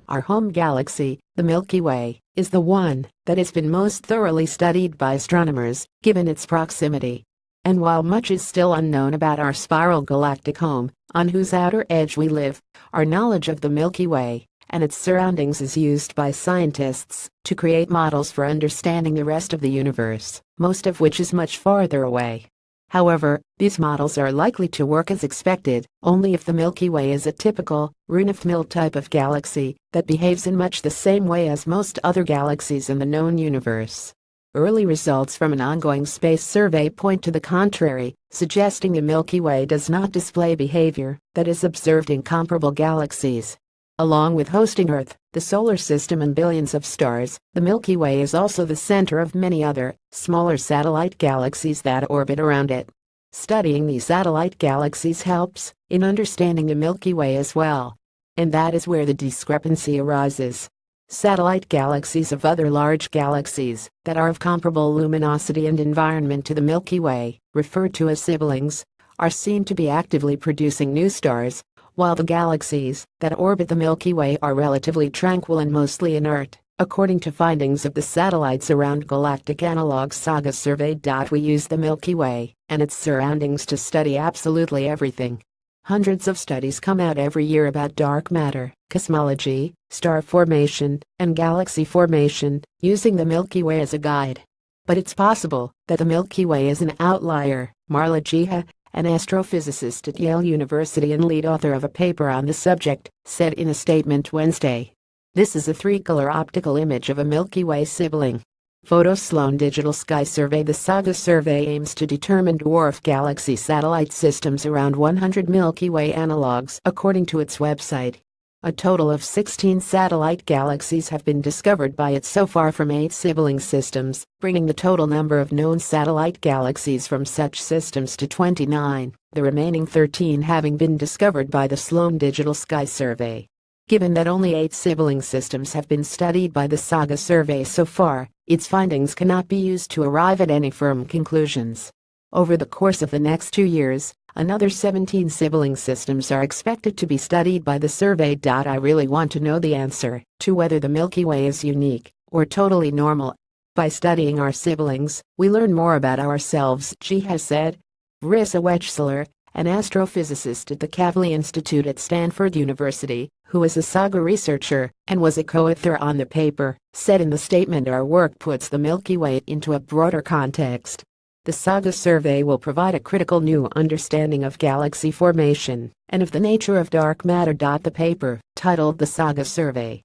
Our home galaxy, the Milky Way, is the one that has been most thoroughly studied by astronomers, given its proximity. And while much is still unknown about our spiral galactic home, on whose outer edge we live, our knowledge of the Milky Way and its surroundings is used by scientists to create models for understanding the rest of the universe, most of which is much farther away. However, these models are likely to work as expected only if the Milky Way is a typical, run-of-the-mill type of galaxy that behaves in much the same way as most other galaxies in the known universe. Early results from an ongoing space survey point to the contrary, suggesting the Milky Way does not display behavior that is observed in comparable galaxies. Along with hosting Earth, the solar system and billions of stars, the Milky Way is also the center of many other, smaller satellite galaxies that orbit around it. Studying these satellite galaxies helps in understanding the Milky Way as well. And that is where the discrepancy arises. Satellite galaxies of other large galaxies that are of comparable luminosity and environment to the Milky Way, referred to as siblings, are seen to be actively producing new stars, while the galaxies that orbit the Milky Way are relatively tranquil and mostly inert, according to findings of the Satellites Around Galactic Analogs Saga survey. We use the Milky Way and its surroundings to study absolutely everything. Hundreds of studies come out every year about dark matter, cosmology, star formation, and galaxy formation, using the Milky Way as a guide. But it's possible that the Milky Way is an outlier. Marla Jiha, an astrophysicist at Yale University and lead author of a paper on the subject, said in a statement Wednesday. This is a three-color optical image of a Milky Way sibling. Photo Sloan Digital Sky Survey. The Saga survey aims to determine dwarf galaxy satellite systems around 100 Milky Way analogs, according to its website. A total of 16 satellite galaxies have been discovered by it so far from 8 sibling systems, bringing the total number of known satellite galaxies from such systems to 29, the remaining 13 having been discovered by the Sloan Digital Sky Survey. Given that only 8 sibling systems have been studied by the Saga survey so far, its findings cannot be used to arrive at any firm conclusions. Over the course of the next 2 years, another 17 sibling systems are expected to be studied by the survey. I really want to know the answer to whether the Milky Way is unique or totally normal. By studying our siblings, we learn more about ourselves, she has said. Rissa Wechsler, an astrophysicist at the Kavli Institute at Stanford University, who is a Saga researcher and was a co-author on the paper, said in the statement, our work puts the Milky Way into a broader context. The Saga survey will provide a critical new understanding of galaxy formation and of the nature of dark matter. The paper, titled The Saga Survey,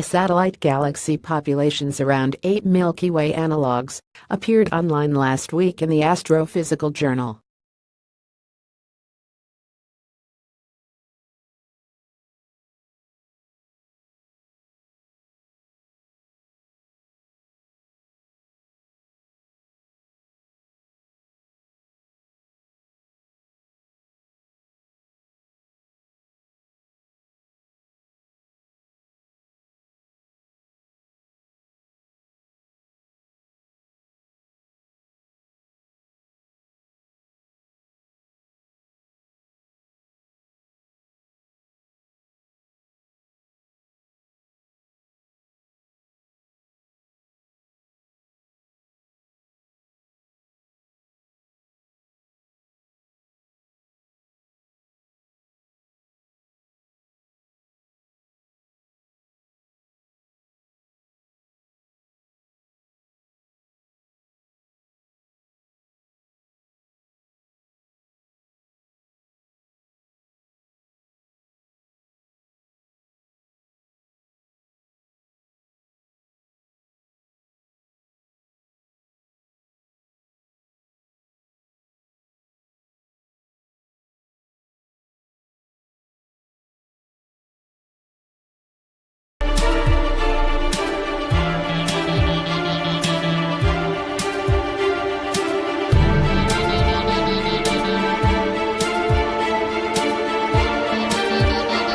Satellite Galaxy Populations Around 8 Milky Way Analogs, appeared online last week in the Astrophysical Journal.